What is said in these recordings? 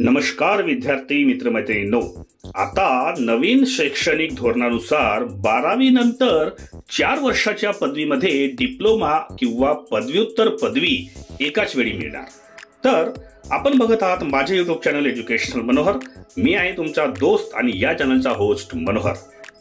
नमस्कार विद्यार्थी मित्रमैत्रिणींनो, आता नवीन शैक्षणिक धोरणानुसार 12वी नंतर 4 वर्षाच्या पदवीमध्ये डिप्लोमा किंवा पदव्युत्तर पदवी एकाच वेळी मिळणार। तर आपण बघत आहात माझे YouTube चॅनल एज्युकेशनल मनोहर। मी आहे तुमचा दोस्त आणि या चॅनलचा होस्ट मनोहर।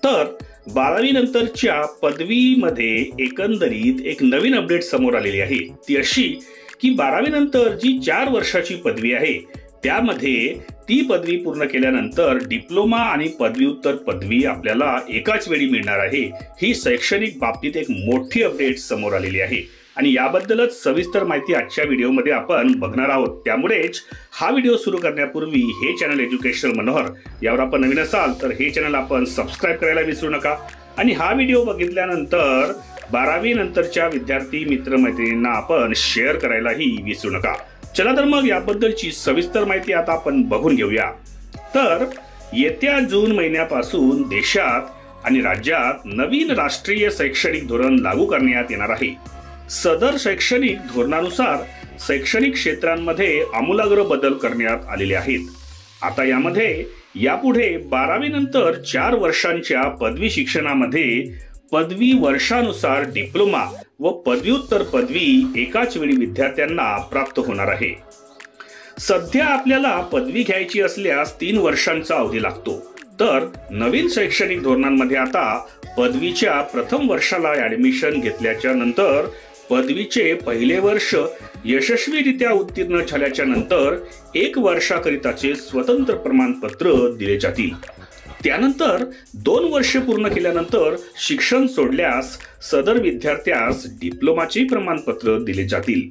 तर 12वी नंतरच्या पदवीमध्ये एकंदरीत एक नवीन अपडेट समोर आलेली आहे। ती अशी की 12वी नंतर जी 4 वर्षाची पदवी आहे त्यामध्ये ती पदवी पूर्ण केल्यानंतर डिप्लोमा आणि पदव्युत्तर पदवी आपल्याला एकाच वेळी मिळणार आहे। ही शैक्षणिक बाबतीत एक मोठी अपडेट समोर आलेली आहे आणि याबद्दलच सविस्तर माहिती आजच्या व्हिडिओमध्ये आपण बघणार आहोत। त्यामुळेच हा व्हिडिओ सुरू करण्यापूर्वी हे चॅनल एज्युकेशनल मनोहर यावर आपण नवीन असाल तर हे चॅनल आपण सबस्क्राइब करायला विसरू नका आणि हा व्हिडिओ बघितल्यानंतर 12वी नंतरच्या विद्यार्थी मित्रमैत्रिणींना आपण शेअर करायलाही विसरू नका। चला तर मग याबद्दलची सविस्तर माहिती आता आपण बघून घेऊया। तर येत्या जून महिन्यापासून देशात आणि राज्यात नवीन राष्ट्रीय शैक्षणिक धोरण लागू करण्यात येणार आहे। सदर शैक्षणिक धोरणानुसार शैक्षणिक क्षेत्रांमध्ये आमूलाग्र बदल करण्यात आलेले आहेत। आता यामध्ये यापुढे 12वी नंतर 4 वर्षांच्या पदवी शिक्षणामध्ये पदवी वर्षानुसार डिप्लोमा व पदव्युत्तर पदवी एकाच वेळी विद्यार्थ्यांना प्राप्त होणार आहे। सध्या आपल्याला पदवी घ्यायची असल्यास 3 वर्षांचा अवधी लागतो, तर नवीन शैक्षणिक धोरणांमध्ये आता पदवीच्या प्रथम वर्षाला ऍडमिशन घेतल्याच्या नंतर पदवीचे पहिले वर्ष यशस्वीरित्या उत्तीर्ण झाल्याच्या नंतर 1 वर्षाकरिताचे स्वतंत्र प्रमाणपत्र दिले जातील। त्यानंतर 2 वर्षे पूर्ण केल्यानंतर शिक्षण सोडल्यास सदर विद्यार्थ्यास डिप्लोमाचे प्रमाणपत्र दिले जातील।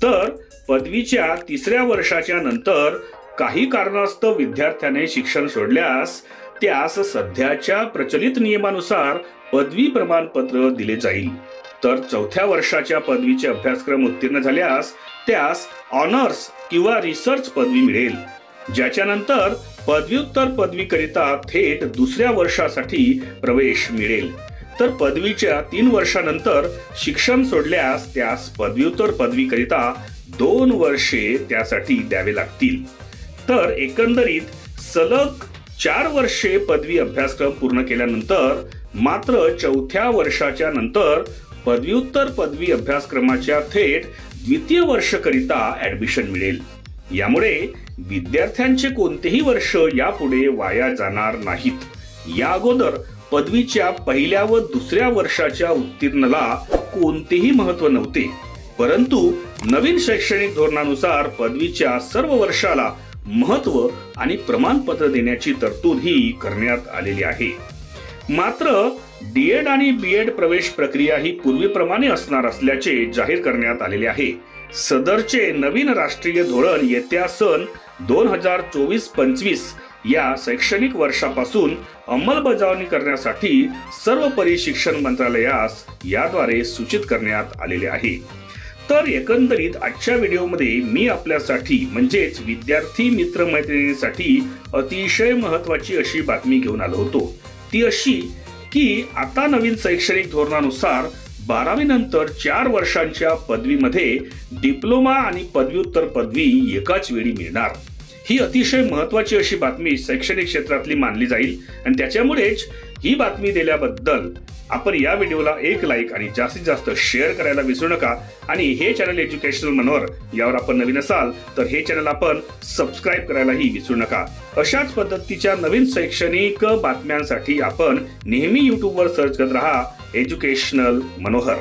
तर पदवीच्या 3ऱ्या वर्षाच्या नंतर काही कारणास्तव विद्यार्थ्याने शिक्षण सोडल्यास त्यास सध्याच्या प्रचलित नियमानुसार पदवी प्रमाणपत्र दिले जाईल। तर 4थ्या वर्षाच्या पदवीचे अभ्यासक्रम उत्तीर्ण झाल्यास त्यास ऑनर्स किंवा रिसर्च पदवी मिळेल, ज्याच्यानंतर पदव्युत्तर पदवीकरिता थेट 2ऱ्या वर्षासाठी प्रवेश मिळेल। तर पदवीच्या 3 वर्षानंतर शिक्षण सोडल्यास त्यास पदव्युत्तर पदवीकरिता 2 वर्षे त्यासाठी द्यावे लागतील। तर एकंदरीत सलग 4 वर्षे पदवी अभ्यासक्रम पूर्ण केल्यानंतर मात्र 4थ्या वर्षाच्या नंतर पदव्युत्तर पदवी अभ्यासक्रमाच्या थेट 2य वर्षकरिता ऍडमिशन मिळेल। यामुळे विद्यार्थ्यांचे कोणतेही वर्ष यापुढे वाया जाणार नाहीत। या अगोदर पदवीच्या पहिल्या व 2ऱ्या वर्षाच्या उत्तीर्णला कोणतेही महत्त्व नव्हते, परंतु नवीन शैक्षणिक धोरणानुसार पदवीच्या सर्व वर्षाला महत्त्व आणि प्रमाणपत्र देण्याची तरतूद ही करण्यात आलेली आहे। मात्र डीएड आणि बीएड प्रवेश प्रक्रिया ही पूर्वीप्रमाणे असणार असल्याचे जाहीर करण्यात आलेले आहे। सदरचे नवीन राष्ट्रीय धोरण येत्या सन 2024-25 या शैक्षणिक वर्षापासून अंमलबजावणी करण्यासाठी सर्व शिक्षण मंत्रालयास याद्वारे सूचित करण्यात आलेले आहे। तर एकंदरीत आजच्या व्हिडिओमध्ये मी आपल्यासाठी म्हणजेच विद्यार्थी मित्रमैत्रिणींसाठी अतिशय महत्त्वाची अशी बातमी घेऊन आलो होतो। ती अशी की आता नवीन शैक्षणिक धोरणानुसार 12वी नंतर 4 वर्षांच्या पदवीमध्ये डिप्लोमा आणि पदव्युत्तर पदवी एकाच वेळी मिळणार। ही अतिशय महत्त्वाची अशी बातमी शैक्षणिक क्षेत्रातली मानली जाईल आणि त्याच्यामुळेच ही बातमी दिल्याबद्दल आपण या व्हिडिओला एक लाईक आणि जास्तीत जास्त शेअर करायला विसरू नका आणि हे चॅनल एज्युकेशनल मनोहर यावर आपण नवीन असाल तर हे चॅनल आपण सबस्क्राइब करायलाही विसरू नका। अशाच पद्धतीच्या नवीन शैक्षणिक बातम्यांसाठी आपण नेहमी YouTube वर सर्च करत राहा एज्युकेशनल मनोहर।